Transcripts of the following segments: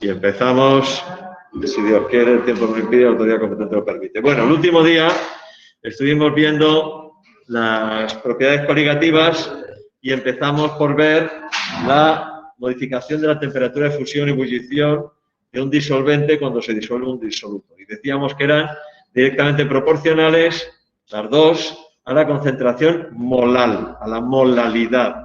Y empezamos, si Dios quiere, el tiempo nos impide, la autoridad competente lo permite. Bueno, el último día estuvimos viendo las propiedades coligativas y empezamos por ver la modificación de la temperatura de fusión y ebullición de un disolvente cuando se disuelve un disoluto. Y decíamos que eran directamente proporcionales, las dos, a la concentración molal, a la molalidad.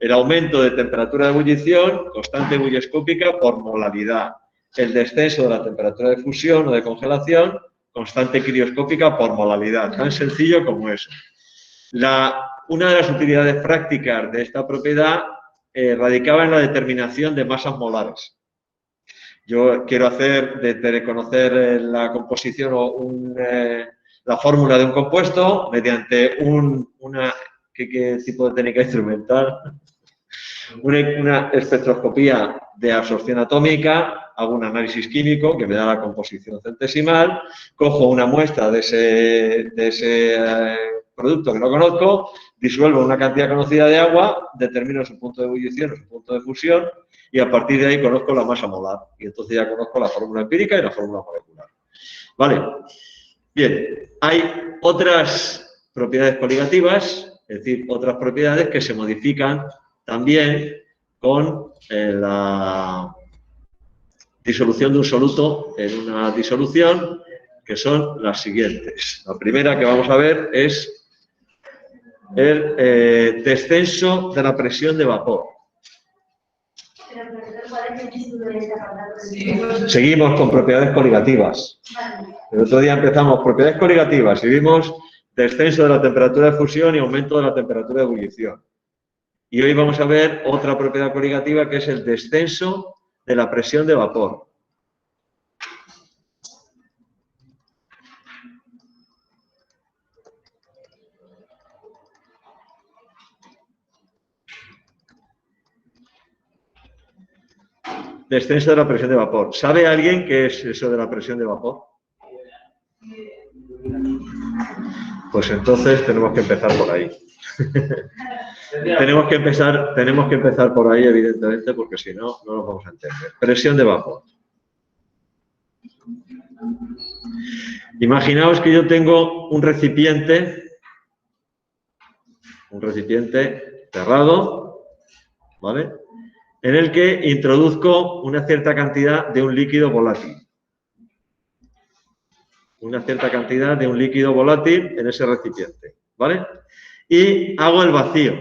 El aumento de temperatura de ebullición, constante bullescópica por molalidad. El descenso de la temperatura de fusión o de congelación, constante crioscópica por molalidad. Tan sencillo como eso. Una de las utilidades prácticas de esta propiedad radicaba en la determinación de masas molares. Yo quiero hacer, de conocer la composición o la fórmula de un compuesto mediante ¿qué tipo de técnica instrumental? Una espectroscopía de absorción atómica, hago un análisis químico que me da la composición centesimal, cojo una muestra de ese producto que no conozco, disuelvo una cantidad conocida de agua, determino su punto de ebullición o su punto de fusión y a partir de ahí conozco la masa molar. Y entonces ya conozco la fórmula empírica y la fórmula molecular. ¿Vale? Bien, hay otras propiedades coligativas, es decir, otras propiedades que se modifican también con la disolución de un soluto en una disolución, que son las siguientes. La primera que vamos a ver es el descenso de la presión de vapor. Seguimos con propiedades coligativas. El otro día empezamos propiedades coligativas y vimos descenso de la temperatura de fusión y aumento de la temperatura de ebullición. Y hoy vamos a ver otra propiedad coligativa que es el descenso de la presión de vapor. Descenso de la presión de vapor. ¿Sabe alguien qué es eso de la presión de vapor? Pues entonces tenemos que empezar por ahí. tenemos que empezar por ahí, evidentemente, porque si no, no nos vamos a entender. Presión de vapor. Imaginaos que yo tengo un recipiente cerrado, ¿vale?, en el que introduzco una cierta cantidad de un líquido volátil. Una cierta cantidad de un líquido volátil en ese recipiente, ¿vale? Y hago el vacío.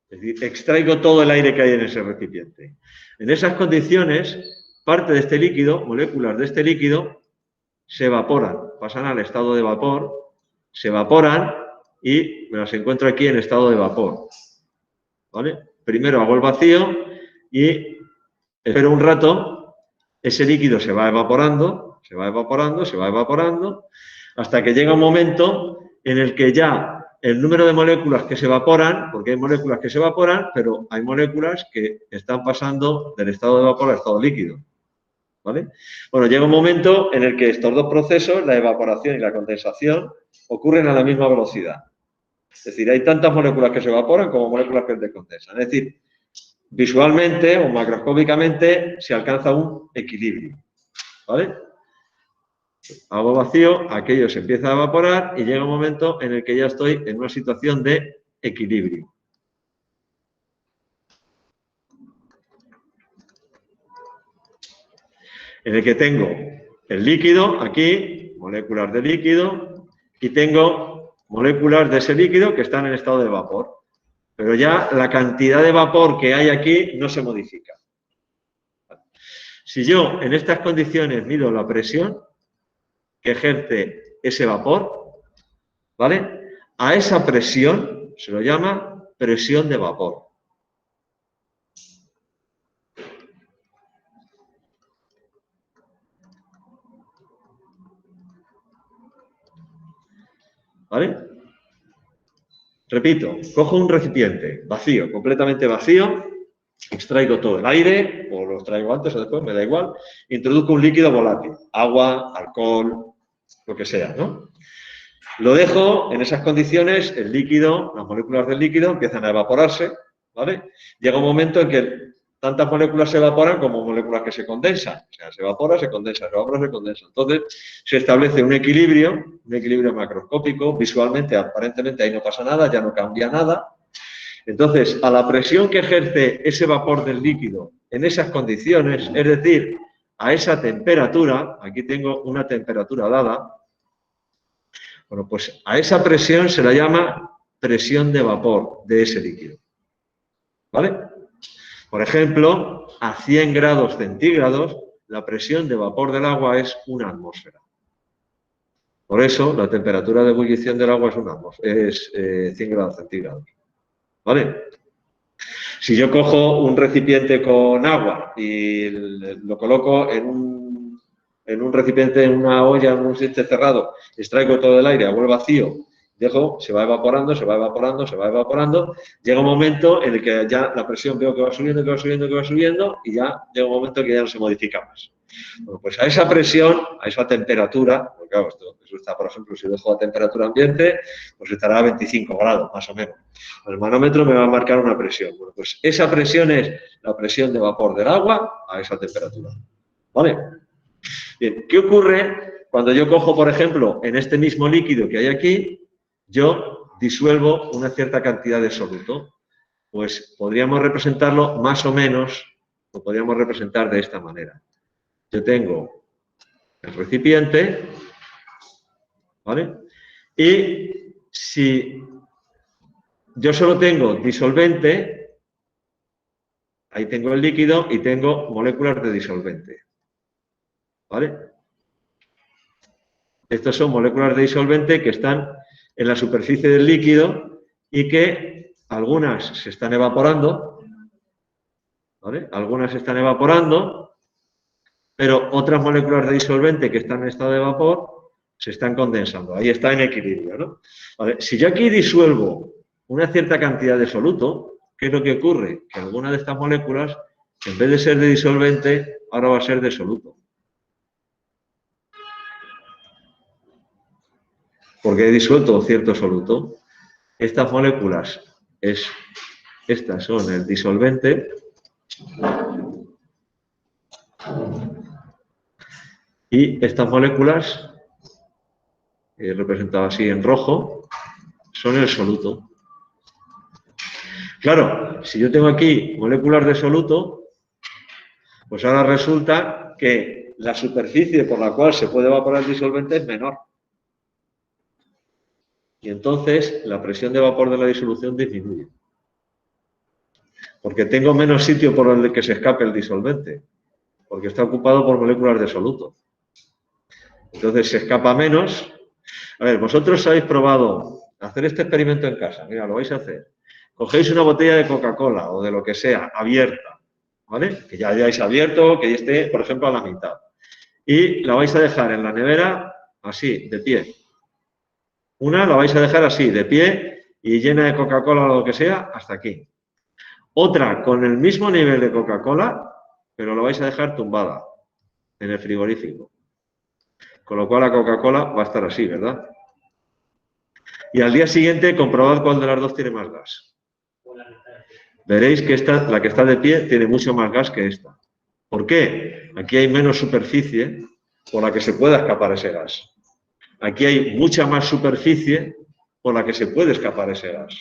Es decir, extraigo todo el aire que hay en ese recipiente. En esas condiciones, parte de este líquido, moléculas de este líquido, se evaporan, pasan al estado de vapor, se evaporan y me las encuentro aquí en estado de vapor, ¿vale? Primero hago el vacío y espero un rato, ese líquido se va evaporando, hasta que llega un momento en el que ya el número de moléculas que se evaporan, porque hay moléculas que se evaporan, pero hay moléculas que están pasando del estado de vapor al estado líquido, ¿vale? Bueno, llega un momento en el que estos dos procesos, la evaporación y la condensación, ocurren a la misma velocidad. Es decir, hay tantas moléculas que se evaporan como moléculas que se condensan. Es decir, visualmente o macroscópicamente se alcanza un equilibrio, ¿vale? Hago vacío, aquello se empieza a evaporar y llega un momento en el que ya estoy en una situación de equilibrio. En el que tengo el líquido aquí, moléculas de líquido, y tengo moléculas de ese líquido que están en estado de vapor. Pero ya la cantidad de vapor que hay aquí no se modifica. Si yo en estas condiciones mido la presión que ejerce ese vapor, ¿vale?, a esa presión se lo llama presión de vapor. ¿Vale? Repito, cojo un recipiente vacío, completamente vacío, extraigo todo el aire, o lo extraigo antes o después, me da igual, introduzco un líquido volátil, agua, alcohol, lo que sea, ¿no? Lo dejo en esas condiciones, el líquido, las moléculas del líquido empiezan a evaporarse, ¿vale? Llega un momento en que tantas moléculas se evaporan como moléculas que se condensan. O sea, se evapora, se condensa, se evapora, se condensa. Entonces, se establece un equilibrio macroscópico. Visualmente, aparentemente, ahí no pasa nada, ya no cambia nada. Entonces, a la presión que ejerce ese vapor del líquido en esas condiciones, es decir, a esa temperatura, aquí tengo una temperatura dada, bueno, pues a esa presión se la llama presión de vapor de ese líquido. ¿Vale? Por ejemplo, a 100 grados centígrados, la presión de vapor del agua es una atmósfera. Por eso, la temperatura de ebullición del agua es 100 grados centígrados. ¿Vale? Si yo cojo un recipiente con agua y lo coloco en un recipiente, en una olla, en un sitio cerrado, extraigo todo el aire, hago el vacío, dejo, se va evaporando, se va evaporando, se va evaporando, llega un momento en el que ya la presión veo que va subiendo, que va subiendo, que va subiendo, y ya llega un momento que ya no se modifica más. Bueno, pues a esa presión, a esa temperatura, porque claro, esto está, por ejemplo, si dejo a temperatura ambiente, pues estará a 25 grados, más o menos. El manómetro me va a marcar una presión. Bueno, pues esa presión es la presión de vapor del agua a esa temperatura. ¿Vale? Bien, ¿qué ocurre cuando yo cojo, por ejemplo, en este mismo líquido que hay aquí, yo disuelvo una cierta cantidad de soluto? Pues podríamos representarlo más o menos, lo podríamos representar de esta manera. Yo tengo el recipiente, ¿vale? Y si yo solo tengo disolvente, ahí tengo el líquido y tengo moléculas de disolvente, ¿vale? Estas son moléculas de disolvente que están en la superficie del líquido y que algunas se están evaporando, ¿vale? Algunas se están evaporando, pero otras moléculas de disolvente que están en estado de vapor se están condensando. Ahí está en equilibrio, ¿no? Vale. Si yo aquí disuelvo una cierta cantidad de soluto, ¿qué es lo que ocurre? Que alguna de estas moléculas, en vez de ser de disolvente, ahora va a ser de soluto. Porque he disuelto cierto soluto. Estas moléculas, estas son el disolvente. Y estas moléculas, representadas así en rojo, son el soluto. Claro, si yo tengo aquí moléculas de soluto, pues ahora resulta que la superficie por la cual se puede evaporar el disolvente es menor. Y entonces la presión de vapor de la disolución disminuye. Porque tengo menos sitio por el que se escape el disolvente. Porque está ocupado por moléculas de soluto. Entonces se escapa menos. A ver, vosotros habéis probado hacer este experimento en casa. Mira, lo vais a hacer. Cogéis una botella de Coca-Cola o de lo que sea, abierta, ¿vale? Que ya hayáis abierto, que ya esté, por ejemplo, a la mitad. Y la vais a dejar en la nevera así, de pie. Una la vais a dejar así, de pie y llena de Coca-Cola o lo que sea, hasta aquí. Otra con el mismo nivel de Coca-Cola, pero la vais a dejar tumbada en el frigorífico. Con lo cual la Coca-Cola va a estar así, ¿verdad? Y al día siguiente comprobad cuál de las dos tiene más gas. Veréis que esta, la que está de pie, tiene mucho más gas que esta. ¿Por qué? Aquí hay menos superficie por la que se pueda escapar ese gas. Aquí hay mucha más superficie por la que se puede escapar ese gas.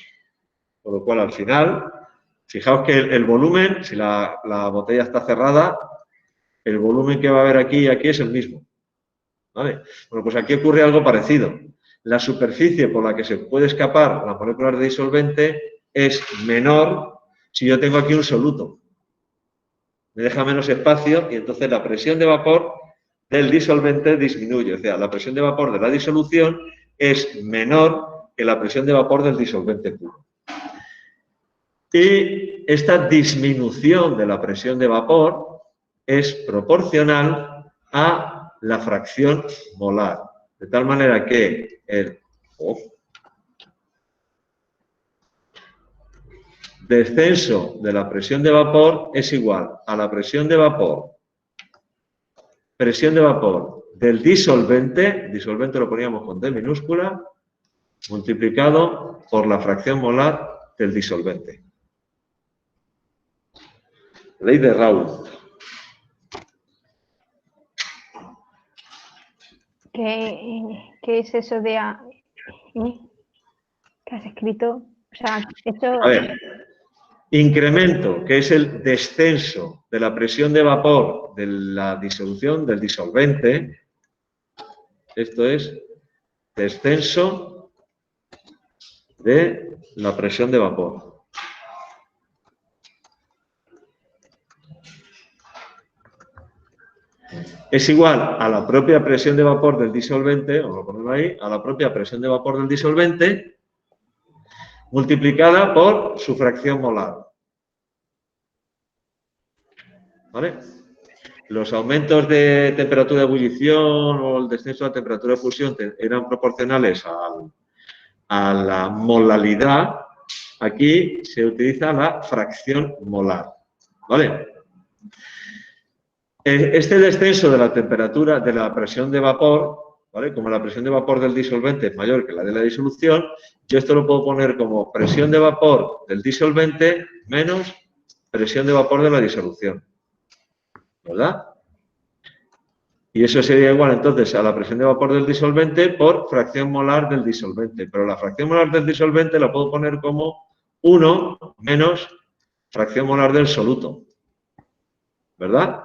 Por lo cual, al final, fijaos que el volumen, si la botella está cerrada, el volumen que va a haber aquí y aquí es el mismo. ¿Vale? Bueno, pues aquí ocurre algo parecido. La superficie por la que se puede escapar la molécula de disolvente es menor si yo tengo aquí un soluto. Me deja menos espacio y entonces la presión de vapor del disolvente disminuye. O sea, la presión de vapor de la disolución es menor que la presión de vapor del disolvente puro. Y esta disminución de la presión de vapor es proporcional a la fracción molar. De tal manera que el descenso de la presión de vapor es igual a la presión de vapor del disolvente lo poníamos con D minúscula, multiplicado por la fracción molar del disolvente. Ley de Raoult. ¿Qué es eso de... ¿Qué has escrito? O sea, eso... A ver, incremento, que es el descenso de la presión de vapor de la disolución del disolvente. Esto es descenso de la presión de vapor. Es igual a la propia presión de vapor del disolvente, vamos a ponerlo ahí, a la propia presión de vapor del disolvente, multiplicada por su fracción molar. ¿Vale? Los aumentos de temperatura de ebullición o el descenso de la temperatura de fusión eran proporcionales a la molalidad. Aquí se utiliza la fracción molar. ¿Vale? Este descenso de la temperatura, de la presión de vapor, ¿vale? Como la presión de vapor del disolvente es mayor que la de la disolución, yo esto lo puedo poner como presión de vapor del disolvente menos presión de vapor de la disolución. ¿Verdad? Y eso sería igual entonces a la presión de vapor del disolvente por fracción molar del disolvente. Pero la fracción molar del disolvente la puedo poner como 1 menos fracción molar del soluto. ¿Verdad?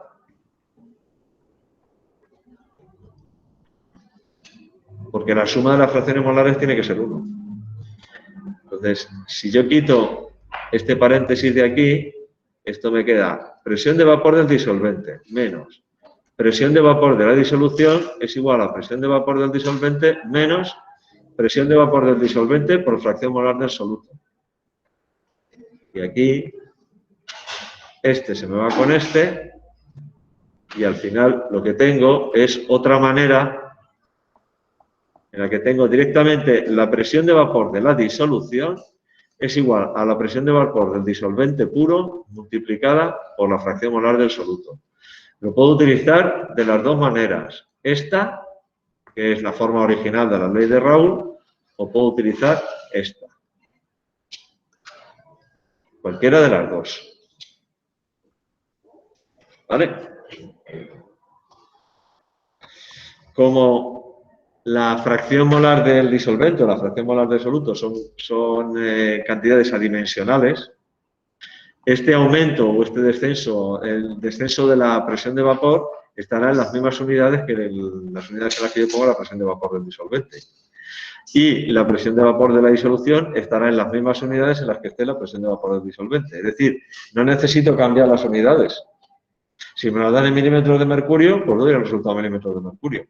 Porque la suma de las fracciones molares tiene que ser 1. Entonces, si yo quito este paréntesis de aquí, esto me queda presión de vapor del disolvente menos presión de vapor de la disolución es igual a presión de vapor del disolvente menos presión de vapor del disolvente por fracción molar del soluto. Y aquí, este se me va con este, y al final lo que tengo es otra manera en la que tengo directamente la presión de vapor de la disolución es igual a la presión de vapor del disolvente puro multiplicada por la fracción molar del soluto. Lo puedo utilizar de las dos maneras. Esta, que es la forma original de la ley de Raoult, o puedo utilizar esta. Cualquiera de las dos. ¿Vale? Como la fracción molar del disolvente o la fracción molar del soluto son cantidades adimensionales, este aumento o este descenso, el descenso de la presión de vapor, estará en las mismas unidades que las unidades en las que yo pongo la presión de vapor del disolvente. Y la presión de vapor de la disolución estará en las mismas unidades en las que esté la presión de vapor del disolvente. Es decir, no necesito cambiar las unidades. Si me lo dan en milímetros de mercurio, pues doy el resultado en milímetros de mercurio.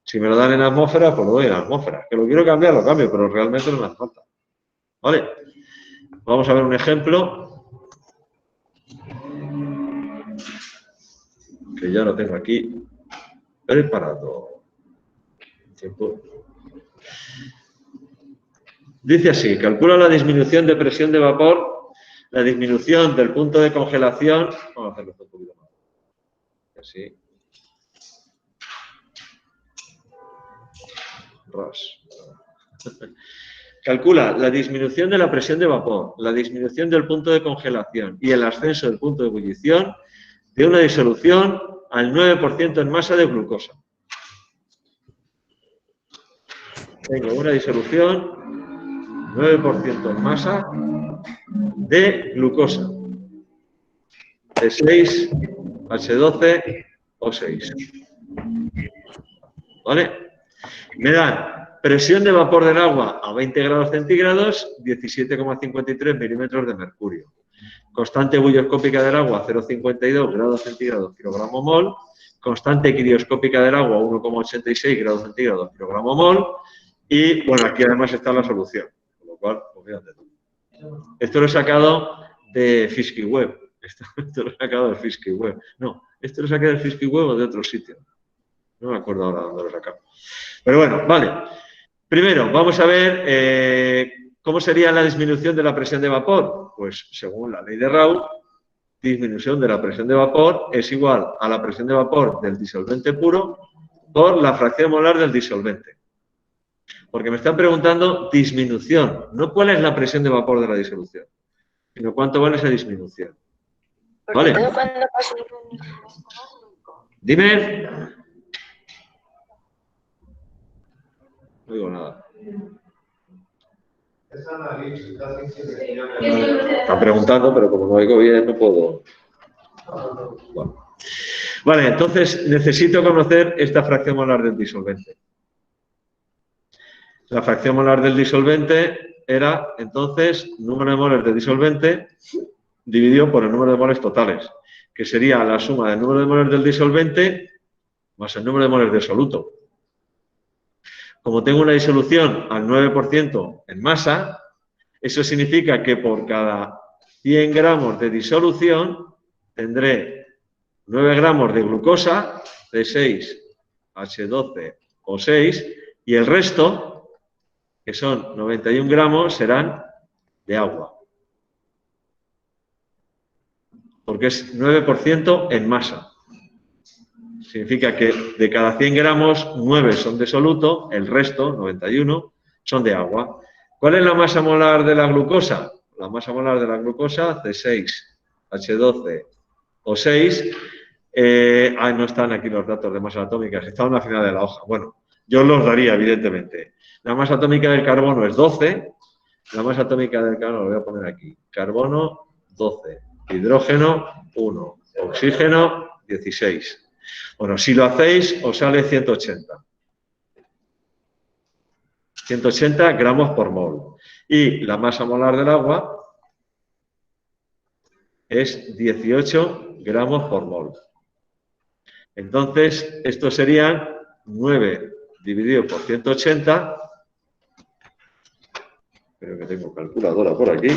Si me lo dan en atmósfera, pues lo doy en atmósfera. Que lo quiero cambiar, lo cambio, pero realmente no me hace falta. ¿Vale? Vamos a ver un ejemplo. Que ya lo tengo aquí preparado. Tiempo. Dice así, calcula la disminución de presión de vapor, la disminución del punto de congelación. Vamos a hacerlo un poquito más. Así. Calcula la disminución de la presión de vapor, la disminución del punto de congelación y el ascenso del punto de ebullición de una disolución al 9% en masa de glucosa. Tengo una disolución 9% en masa de glucosa, de 6H12O6. ¿Vale? Me dan presión de vapor del agua a 20 grados centígrados, 17,53 milímetros de mercurio. Constante bulloscópica del agua, 0,52 grados centígrados kilogramo mol. Constante crioscópica del agua, 1,86 grados centígrados kilogramo mol. Y, bueno, aquí además está la solución. Con lo cual, pues fíjate tú. Esto lo he sacado de FiskyWeb. Esto lo he sacado de FiskyWeb. No, esto lo saqué del FiskyWeb o de otro sitio. No me acuerdo ahora dónde lo he sacado. Pero bueno, vale. Primero, vamos a ver cómo sería la disminución de la presión de vapor. Pues según la ley de Raoult, disminución de la presión de vapor es igual a la presión de vapor del disolvente puro por la fracción molar del disolvente. Porque me están preguntando disminución, no cuál es la presión de vapor de la disolución, sino cuánto vale esa disminución. ¿Vale? Dime. No digo nada. Están preguntando, pero como no oigo bien, no puedo. Bueno. Vale, entonces necesito conocer esta fracción molar del disolvente. La fracción molar del disolvente era, entonces, número de moles de disolvente dividido por el número de moles totales, que sería la suma del número de moles del disolvente más el número de moles de soluto. Como tengo una disolución al 9% en masa, eso significa que por cada 100 gramos de disolución tendré 9 gramos de glucosa, C6, H12 o 6, y el resto, que son 91 gramos, serán de agua. Porque es 9% en masa. Significa que de cada 100 gramos, 9 son de soluto, el resto, 91, son de agua. ¿Cuál es la masa molar de la glucosa? La masa molar de la glucosa, C6, H12 o 6. No están aquí los datos de masas atómicas, están al final de la hoja. Bueno, yo los daría, evidentemente. La masa atómica del carbono es 12. La masa atómica del carbono, lo voy a poner aquí. Carbono, 12. Hidrógeno, 1. Oxígeno, 16. Bueno, si lo hacéis, os sale 180. 180 gramos por mol. Y la masa molar del agua es 18 gramos por mol. Entonces, esto serían 9 dividido por 180. Creo que tengo calculadora por aquí.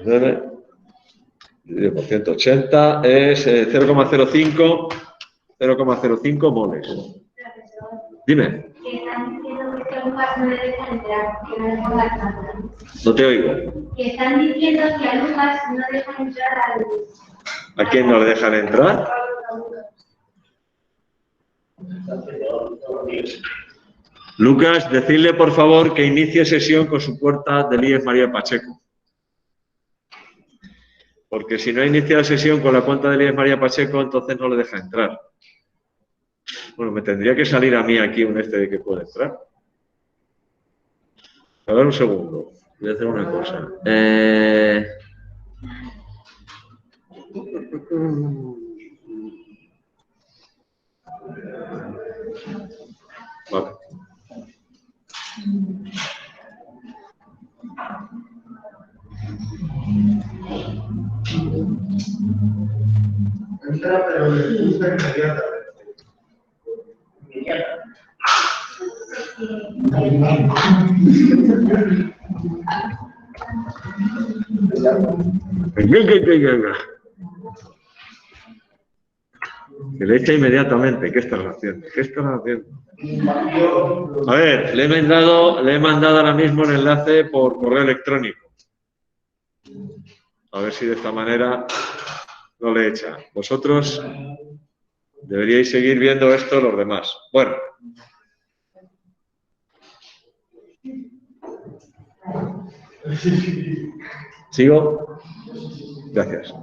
9 dividido por 180 es 0,05 moles. Dime. No te oigo. Que están diciendo que a Lucas no dejan entrar al... ¿A quién no le dejan entrar? Lucas, decidle por favor que inicie sesión con su puerta del IES María Pacheco. Porque si no inicia la sesión con la cuenta del IES María Pacheco, entonces no le deja entrar. Bueno, me tendría que salir a mí aquí un de que puede entrar. A ver un segundo. Voy a hacer una cosa. Vale. Entra, pero le gusta inmediatamente. Que le echa inmediatamente. ¿Qué estás haciendo? ¿Qué estás haciendo? A ver, le he mandado ahora mismo el enlace por correo electrónico. A ver si de esta manera no le echa. Vosotros deberíais seguir viendo esto los demás. Bueno. ¿Sigo? Gracias.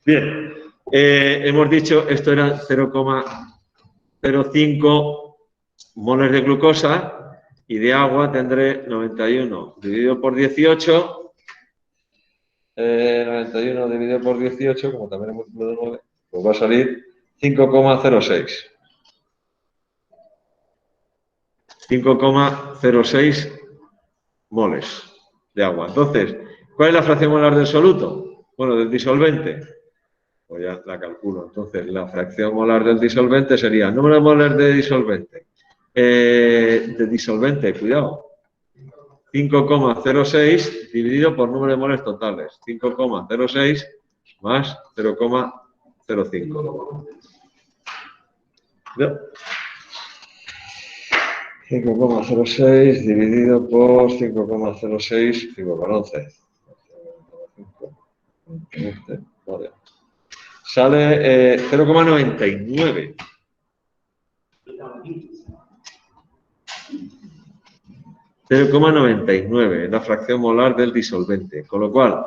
Bien. Hemos dicho, esto era 0,05 moles de glucosa y de agua tendré 91 dividido por 18. 91 dividido por 18, como también hemos múltiplo de 9, pues va a salir 5,06. 5,06 moles de agua. Entonces, ¿cuál es la fracción molar del soluto? Bueno, del disolvente. Pues ya la calculo. Entonces, la fracción molar del disolvente sería el número de moles de disolvente. Cuidado. 5,06 dividido por número de moles totales. 5,06 más 0,05. 5,06 dividido por 5,06, 5,11. Vale. Sale 0,99. 0,99, la fracción molar del disolvente. Con lo cual,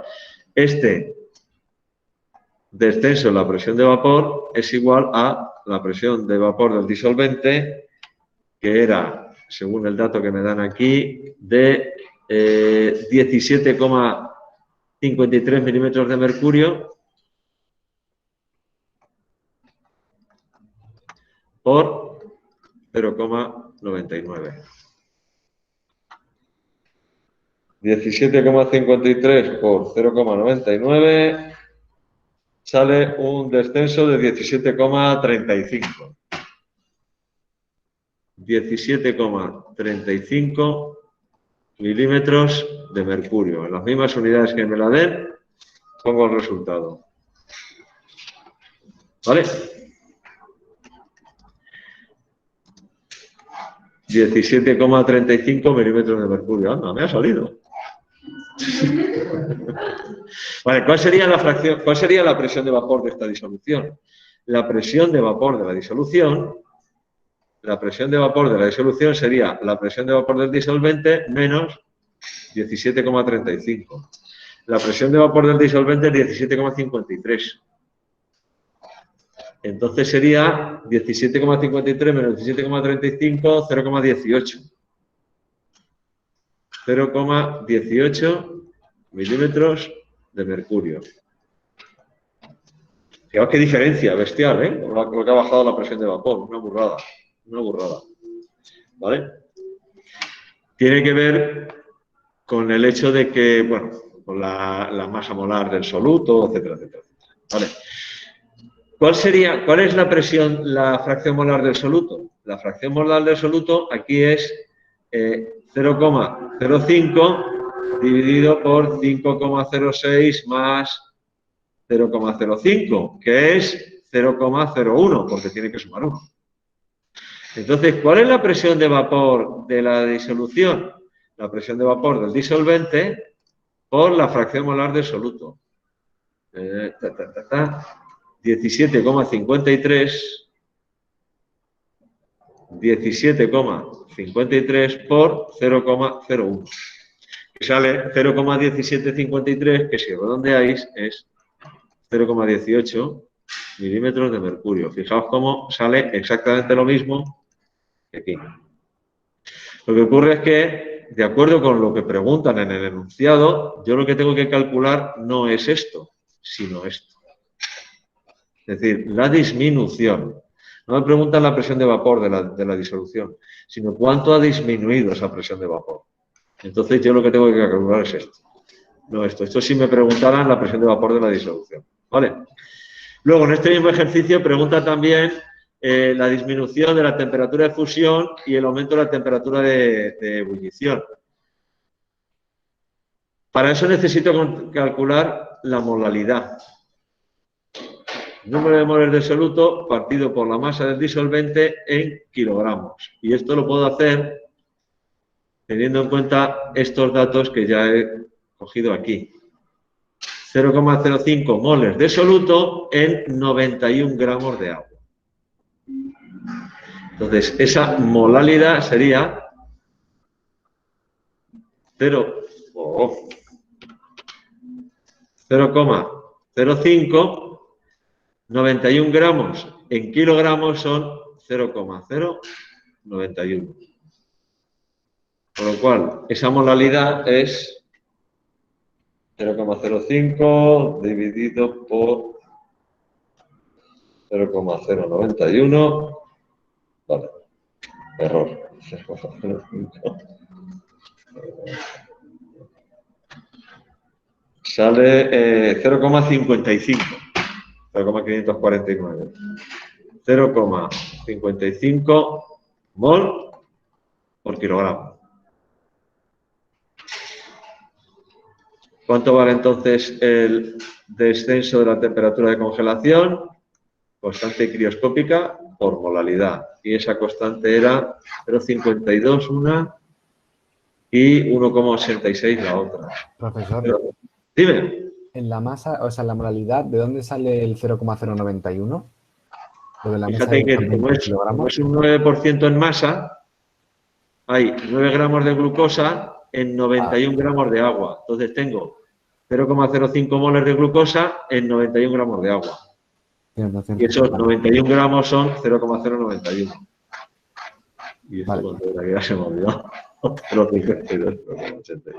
este descenso en la presión de vapor es igual a la presión de vapor del disolvente, que era, según el dato que me dan aquí, de 17,53 milímetros de mercurio por 0,99. 17,53 por 0,99 sale un descenso de 17,35. 17,35 milímetros de mercurio. En las mismas unidades que me la den, pongo el resultado. ¿Vale? 17,35 milímetros de mercurio. Anda, me ha salido. Vale, ¿cuál sería la fracción? ¿Cuál sería la presión de vapor de esta disolución? La presión de vapor de la disolución, sería la presión de vapor del disolvente menos 17,35. La presión de vapor del disolvente es 17,53. Entonces sería 17,53 menos 17,35, 0,18. 0,18 milímetros de mercurio. Fijaos qué diferencia bestial, ¿eh? Lo que ha bajado la presión de vapor. Una burrada. Una burrada. ¿Vale? Tiene que ver con el hecho de que, bueno, con la masa molar del soluto, etcétera, etcétera. ¿Vale? ¿Cuál es la presión, la fracción molar del soluto? La fracción molar del soluto aquí es 0,05 dividido por 5,06 más 0,05, que es 0,01, porque tiene que sumar 1. Entonces, ¿cuál es la presión de vapor de la disolución? La presión de vapor del disolvente por la fracción molar del soluto. 17,53 por 0,01, que sale 0,1753, que si redondeáis es 0,18 milímetros de mercurio. Fijaos cómo sale exactamente lo mismo que aquí. Lo que ocurre es que, de acuerdo con lo que preguntan en el enunciado, yo lo que tengo que calcular no es esto, sino esto. Es decir, la disminución. No me preguntan la presión de vapor de la disolución, sino cuánto ha disminuido esa presión de vapor. Entonces, yo lo que tengo que calcular es esto, no esto. Esto sí me preguntaran la presión de vapor de la disolución. ¿Vale? Luego, en este mismo ejercicio, pregunta también la disminución de la temperatura de fusión y el aumento de la temperatura de ebullición. Para eso necesito calcular la molalidad. El número de moles de soluto partido por la masa del disolvente en kilogramos. Y esto lo puedo hacer teniendo en cuenta estos datos que ya he cogido aquí. 0,05 moles de soluto en 91 gramos de agua. Entonces, esa molalidad sería 0,05, 91 gramos en kilogramos son 0,091. Con lo cual, esa molalidad es 0,05 dividido por 0,091. Vale, error. 0,05. Sale 0,55. 0,549. 0,55 mol por kilogramo. ¿Cuánto vale entonces el descenso de la temperatura de congelación? Constante crioscópica por molalidad. Y esa constante era 0,52 una y 1,86 la otra. Profesor, Pero, dime. en la masa, o sea, en la molalidad, ¿de dónde sale el 0,091? Lo de la masa Fíjate de que 20 como es un 9% en masa, hay 9 gramos de glucosa en 91 gramos de agua. Entonces tengo 0,05 moles de glucosa en 91 gramos de agua. Y esos 91 gramos son 0,091. Y esto Vale. cuando era que ya se me ha olvidado. 0,52, 0,86.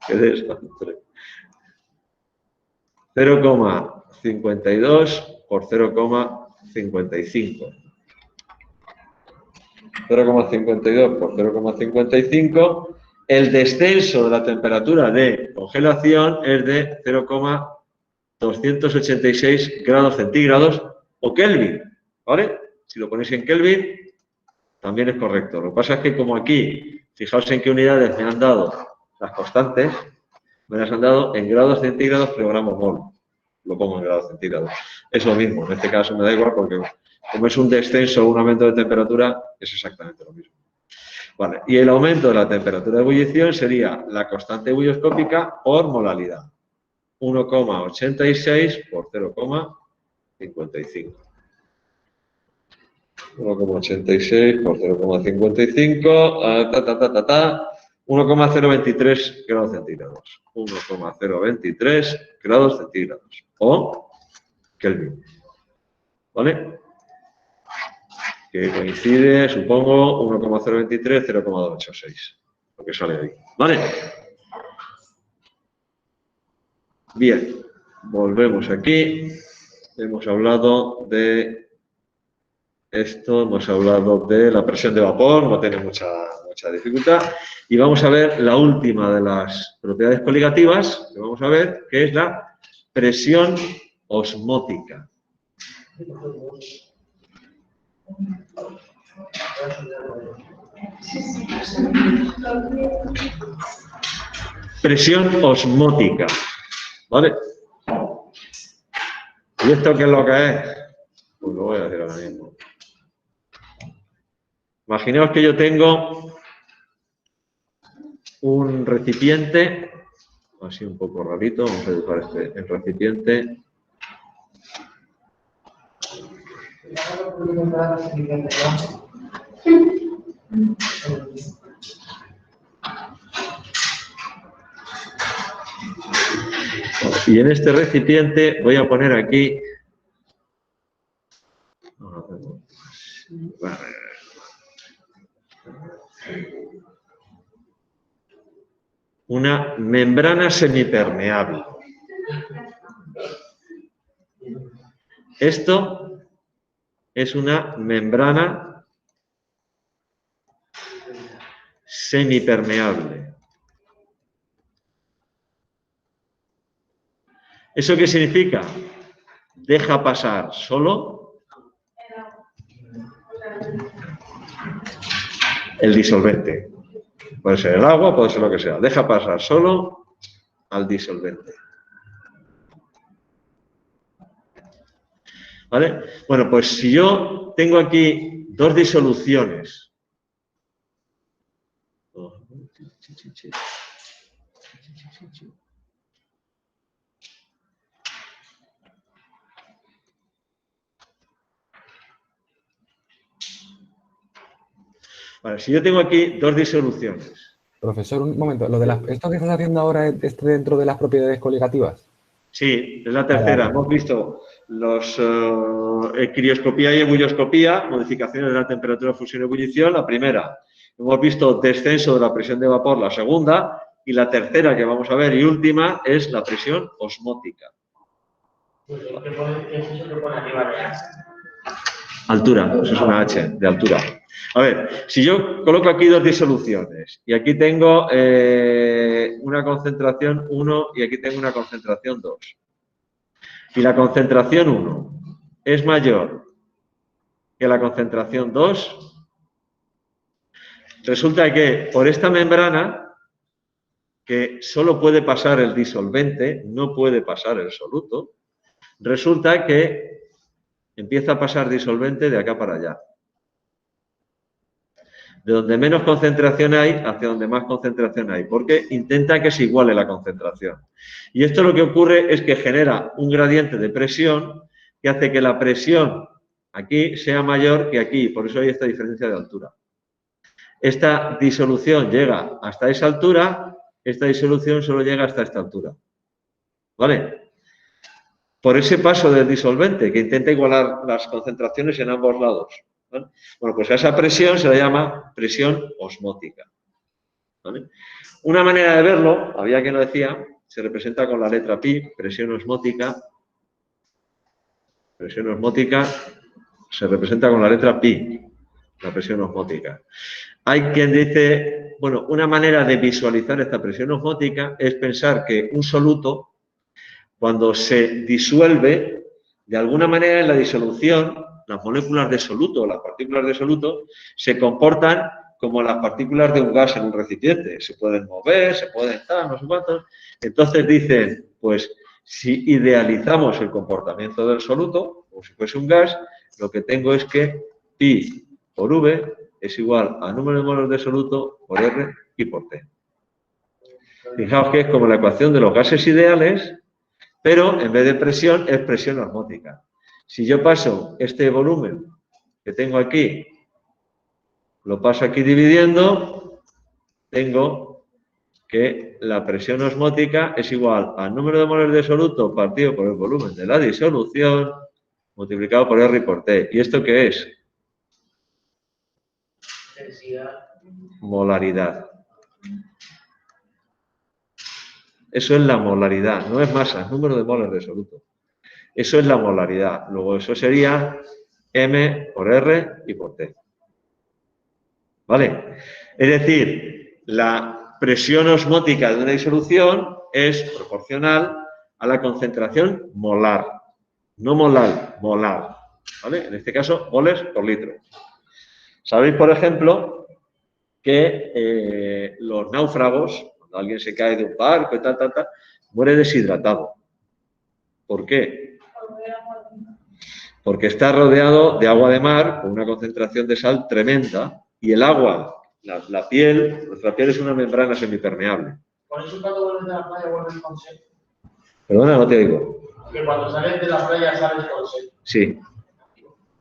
¿Qué es eso? 0,52 por 0,55. 0,52 por 0,55. El descenso de la temperatura de congelación es de 0,286 grados centígrados o Kelvin, ¿vale? Si lo ponéis en Kelvin, también es correcto. Lo que pasa es que como aquí, fijaos en qué unidades me han dado las constantes, me las han dado en grados centígrados kilogramos mol. Lo pongo en grados centígrados. Es lo mismo, en este caso me da igual porque como es un descenso o un aumento de temperatura, es exactamente lo mismo. Vale, y el aumento de la temperatura de ebullición sería la constante ebullioscópica por molalidad. 1,86 por 0,55. 1,86 por 0,55, 1,023 grados centígrados. 1,023 grados centígrados. O Kelvin. ¿Vale? Que coincide, supongo, 1,023, 0,286. Lo que sale ahí. ¿Vale? Bien. Volvemos aquí. Hemos hablado de esto, hemos hablado de la presión de vapor, no tiene mucha dificultad. Y vamos a ver la última de las propiedades coligativas, que vamos a ver, que es la presión osmótica. Presión osmótica, ¿vale? ¿Y esto qué es lo que es? Pues lo voy a decir ahora mismo. Imaginaos que yo tengo un recipiente, así un poco rarito, vamos a dibujar el recipiente. Y en este recipiente voy a poner aquí una membrana semipermeable. Esto es una membrana semipermeable. ¿Eso qué significa? Deja pasar solo el disolvente. Puede ser el agua, puede ser lo que sea. Deja pasar solo al disolvente. ¿Vale? Bueno, pues si yo tengo aquí dos disoluciones. Vale, si yo tengo aquí dos disoluciones. Profesor, un momento. ¿Esto que estás haciendo ahora es dentro de las propiedades coligativas? Sí, es la tercera. Hemos visto los crioscopía y ebullioscopía, modificaciones de la temperatura, fusión y ebullición. La primera. Hemos visto descenso de la presión de vapor, la segunda. Y la tercera que vamos a ver y última es la presión osmótica. ¿Qué es eso que pone arriba? Altura, eso es una H, de altura. A ver, si yo coloco aquí dos disoluciones y aquí tengo una concentración 1 y aquí tengo una concentración 2 y la concentración 1 es mayor que la concentración 2, resulta que por esta membrana, que solo puede pasar el disolvente, no puede pasar el soluto, resulta que empieza a pasar disolvente de acá para allá. De donde menos concentración hay hacia donde más concentración hay, porque intenta que se iguale la concentración. Y esto lo que ocurre es que genera un gradiente de presión que hace que la presión aquí sea mayor que aquí, por eso hay esta diferencia de altura. esta disolución llega hasta esa altura, esta disolución solo llega hasta esta altura. ¿Vale? Por ese paso del disolvente que intenta igualar las concentraciones en ambos lados. ¿Vale? Bueno, pues a esa presión se le llama presión osmótica. ¿Vale? Una manera de verlo, había quien lo decía, se representa con la letra pi, presión osmótica. Presión osmótica se representa con la letra pi, la presión osmótica. Hay quien dice, bueno, una manera de visualizar esta presión osmótica es pensar que un soluto, cuando se disuelve, de alguna manera en la disolución, las moléculas de soluto, las partículas de soluto, se comportan como las partículas de un gas en un recipiente. Se pueden mover, se pueden estar, no sé cuántos. Entonces dicen, pues, si idealizamos el comportamiento del soluto, como si fuese un gas, lo que tengo es que pi por V es igual a número de moles de soluto por R y por T. Fijaos que es como la ecuación de los gases ideales, pero en vez de presión es presión osmótica. Si yo paso este volumen que tengo aquí, lo paso aquí dividiendo, tengo que la presión osmótica es igual al número de moles de soluto partido por el volumen de la disolución multiplicado por R y por T. ¿Y esto qué es? Densidad. Molaridad. Eso es la molaridad, no es masa, es número de moles de soluto. Eso es la molaridad. Luego eso sería M por R y por T. ¿Vale? Es decir, la presión osmótica de una disolución es proporcional a la concentración molar. No molar, molar. ¿Vale? En este caso, moles por litro. Sabéis, por ejemplo, que los náufragos, cuando alguien se cae de un barco y tal, muere deshidratado. ¿Por qué? Porque está rodeado de agua de mar con una concentración de sal tremenda y el agua, la piel, nuestra piel es una membrana semipermeable. Por eso cuando vuelves de la playa vuelves con sed. Perdona, no te oigo. Que cuando sales de la playa sales con sed. Sí,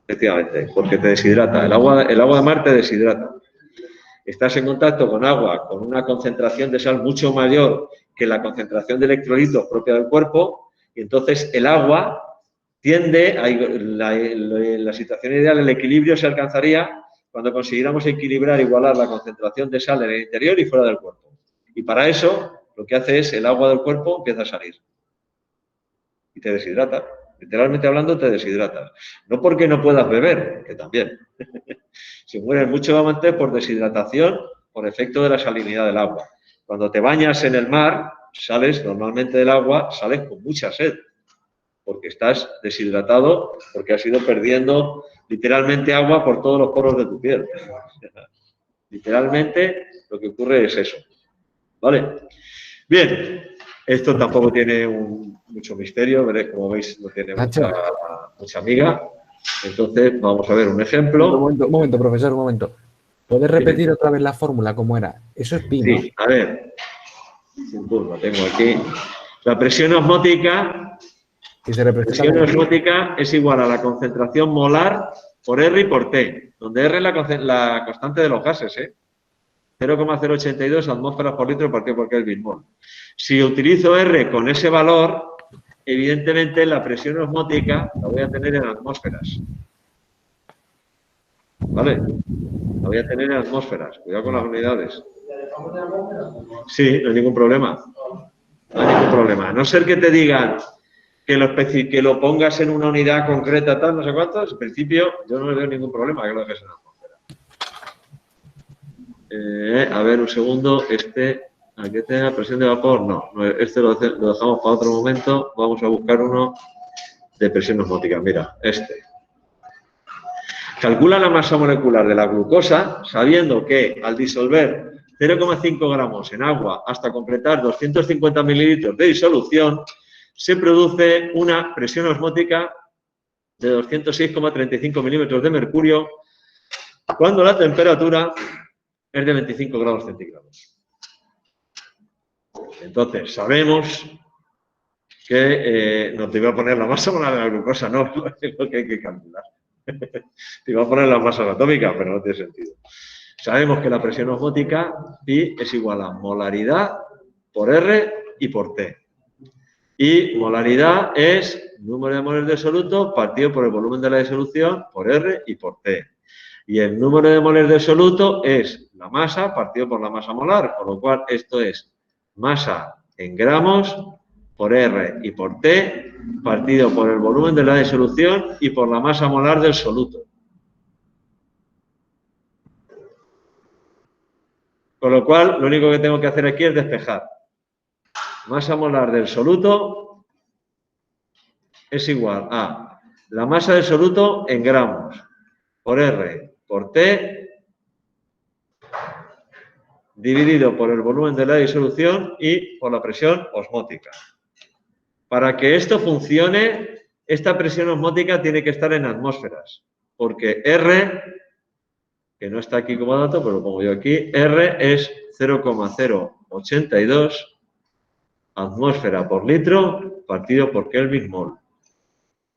efectivamente, porque te deshidrata. El agua de mar te deshidrata. Estás en contacto con agua con una concentración de sal mucho mayor que la concentración de electrolitos propia del cuerpo y entonces el agua tiende a la situación ideal, el equilibrio se alcanzaría cuando consiguiéramos equilibrar, igualar la concentración de sal en el interior y fuera del cuerpo. Y para eso lo que hace es el agua del cuerpo empieza a salir y te deshidrata. Literalmente hablando, te deshidratas. No porque no puedas beber, que también. Si mueres mucho antes por deshidratación, por efecto de la salinidad del agua. Cuando te bañas en el mar, sales normalmente del agua, sales con mucha sed, porque estás deshidratado, porque has ido perdiendo literalmente agua por todos los poros de tu piel. Literalmente lo que ocurre es eso. ¿Vale? Bien, esto tampoco tiene mucho misterio, veréis, como veis, no tiene mucha amiga. Entonces, vamos a ver un ejemplo. Un momento, profesor, un momento. ¿Puedes repetir otra vez la fórmula cómo era? Eso es pi, ¿no? Sí, a ver. Lo tengo aquí. La presión osmótica, es igual a la concentración molar por R y por T, donde R es la constante de los gases, 0,082 atmósferas por litro partido por Kelvin mol. Si utilizo R con ese valor, evidentemente la presión osmótica la voy a tener en atmósferas. ¿Vale? La voy a tener en atmósferas. Cuidado con las unidades. Sí, no hay ningún problema. No hay ningún problema. A no ser que te digan que lo pongas en una unidad concreta, tal, no sé cuántos, en principio yo no le veo ningún problema que lo dejes en atmósfera. A ver, un segundo. Aquí tenga presión de vapor, no. Este lo dejamos para otro momento. Vamos a buscar uno de presión osmótica. Mira, Calcula la masa molecular de la glucosa sabiendo que al disolver 0,5 gramos en agua hasta completar 250 mililitros de disolución se produce una presión osmótica de 206,35 milímetros de mercurio cuando la temperatura es de 25 grados centígrados. Entonces, sabemos que no te iba a poner la masa molecular de la glucosa, no, es lo que hay que calcular. Te iba a poner las masas atómicas, pero no tiene sentido. Sabemos que la presión osmótica, pi, es igual a molaridad por R y por T. Y molaridad es número de moles de soluto partido por el volumen de la disolución por R y por T. Y el número de moles de soluto es la masa partido por la masa molar, con lo cual esto es masa en gramos por R y por T partido por el volumen de la disolución y por la masa molar del soluto. Con lo cual, lo único que tengo que hacer aquí es despejar. Masa molar del soluto es igual a la masa del soluto en gramos por R por T dividido por el volumen de la disolución y por la presión osmótica. Para que esto funcione, esta presión osmótica tiene que estar en atmósferas, porque R, que no está aquí como dato, pero lo pongo yo aquí, R es 0,082 atmósfera por litro partido por Kelvin mol.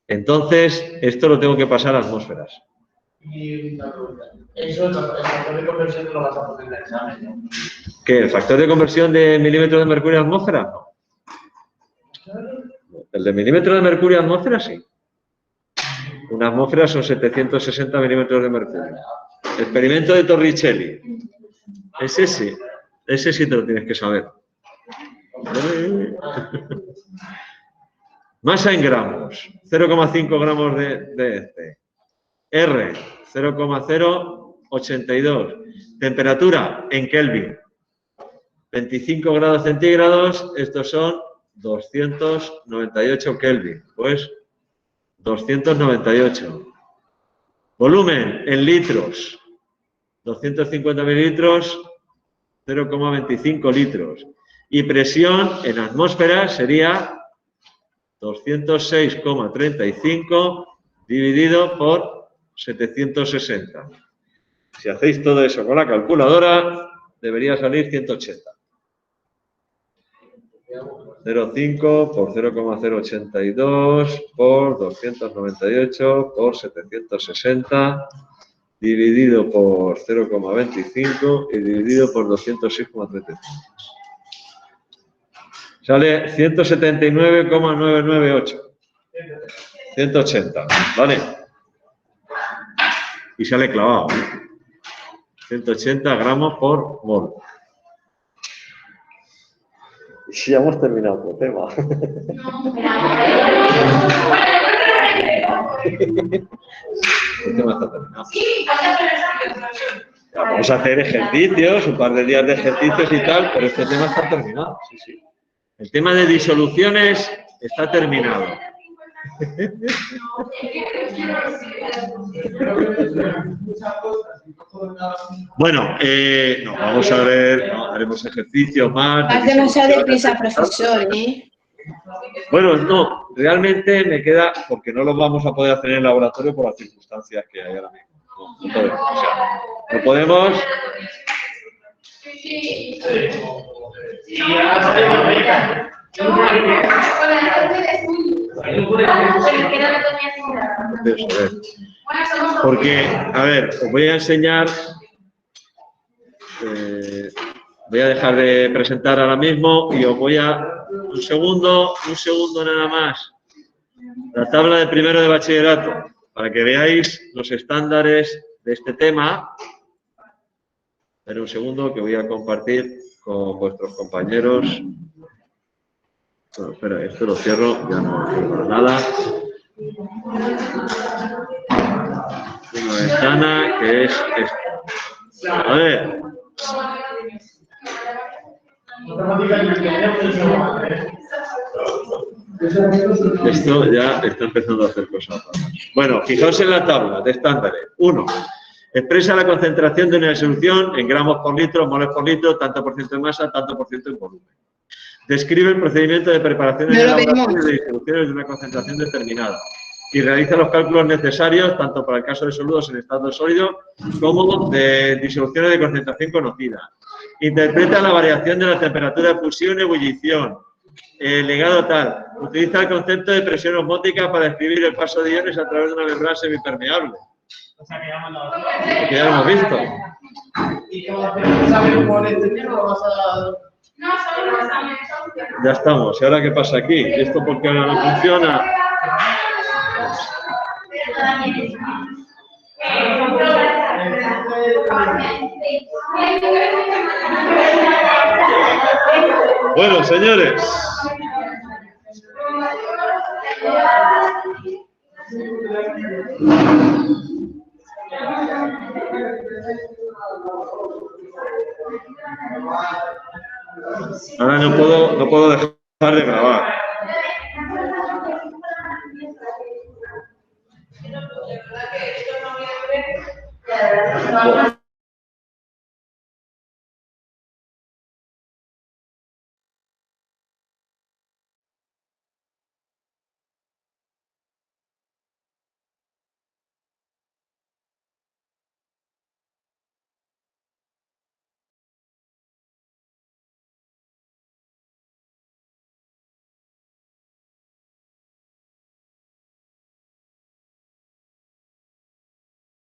Entonces, esto lo tengo que pasar a atmósferas. Y una pregunta. Eso, el factor de conversión lo vas a poner en el examen, ¿no? ¿Qué? ¿El factor de conversión de milímetros de mercurio a atmósfera? No. El de milímetros de mercurio a atmósfera, sí. Una atmósfera son 760 milímetros de mercurio. Experimento de Torricelli. Ese sí te lo tienes que saber. Masa en gramos, 0,5 gramos de este. R, 0,082. Temperatura en Kelvin, 25 grados centígrados, estos son 298 Kelvin, pues 298. Volumen en litros, 250 mililitros, 0,25 litros. Y presión en atmósferas sería 206,35 dividido por 760. Si hacéis todo eso con la calculadora, debería salir 180. 0,5 por 0,082 por 298 por 760 dividido por 0,25 y dividido por 206,35. Sale 179,998. 180, ¿vale? Y sale clavado. 180 gramos por mol. Y ya hemos terminado el tema. El tema está terminado. Vamos a hacer ejercicios, un par de días de ejercicios y tal, pero este tema está terminado. Sí, sí. El tema de disoluciones está terminado. Bueno, no, vamos a ver, no, haremos ejercicios más. Vas demasiado deprisa, profesor, ¿eh? Bueno, no, realmente me queda, porque no lo vamos a poder hacer en el laboratorio por las circunstancias que hay ahora mismo. No podemos, o sea, no podemos. Porque, a ver, os voy a enseñar, voy a dejar de presentar ahora mismo y os voy a, un segundo nada más, la tabla de primero de bachillerato, para que veáis los estándares de este tema. Espera un segundo que voy a compartir con vuestros compañeros. Bueno, espera, esto lo cierro, ya no cierro nada. Una ventana que es esta. A ver. Esto ya está empezando a hacer cosas. Bueno, fijaos en la tabla de estándares. 1. Expresa la concentración de una solución en gramos por litro, moles por litro, tanto por ciento de masa, tanto por ciento de volumen. Describe el procedimiento de preparación y elaboración de disoluciones de una concentración determinada y realiza los cálculos necesarios tanto para el caso de soludos en estado sólido como de disoluciones de concentración conocida. Interpreta la variación de la temperatura de fusión y ebullición. Legado tal. Utiliza el concepto de presión osmótica para describir el paso de iones a través de una membrana semipermeable. O sea, que ya hemos dado. Que ya lo hemos visto. ¿Y cómo sabes cómo entenderlo? ¿Lo vas a...? No, solo los exámenes. Ya estamos. ¿Y ahora qué pasa aquí? ¿Y esto por qué ahora no funciona? Bueno, señores. Ahora no puedo dejar de grabar. Bueno.